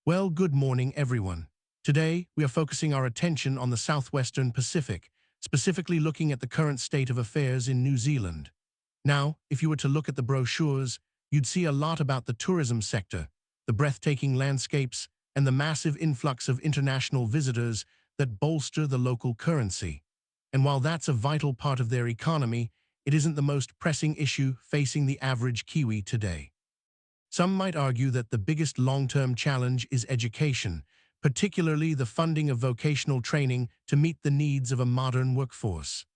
Well, good morning, everyone. Today, we are focusing our attention on the southwestern Pacific, specifically looking at the current state of affairs in New Zealand. Now, if you were to look at the brochures, you'd see a lot about the tourism sector, the breathtaking landscapes, and the massive influx of international visitors that bolster the local currency. And while that's a vital part of their economy, it isn't the most pressing issue facing the average Kiwi today. Some might argue that the biggest long-term challenge is education, particularly the funding of vocational training to meet the needs of a modern workforce.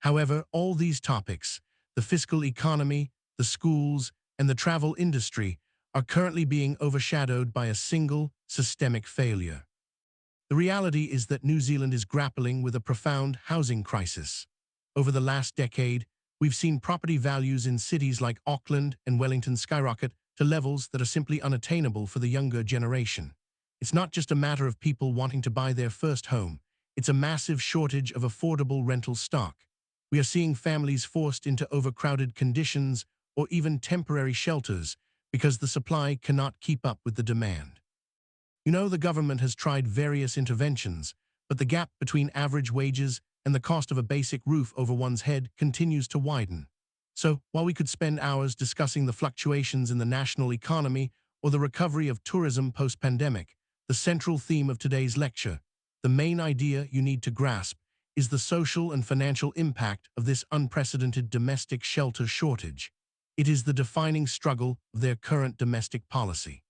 However, all these topics, the fiscal economy, the schools, and the travel industry, are currently being overshadowed by a single, systemic failure. The reality is that New Zealand is grappling with a profound housing crisis. Over the last decade, we've seen property values in cities like Auckland and Wellington skyrocket to levels that are simply unattainable for the younger generation. It's not just a matter of people wanting to buy their first home, it's a massive shortage of affordable rental stock. We are seeing families forced into overcrowded conditions or even temporary shelters because the supply cannot keep up with the demand. The government has tried various interventions, but the gap between average wages and the cost of a basic roof over one's head continues to widen. So, while we could spend hours discussing the fluctuations in the national economy or the recovery of tourism post-pandemic, the central theme of today's lecture, the main idea you need to grasp, is the social and financial impact of this unprecedented domestic shelter shortage. It is the defining struggle of their current domestic policy.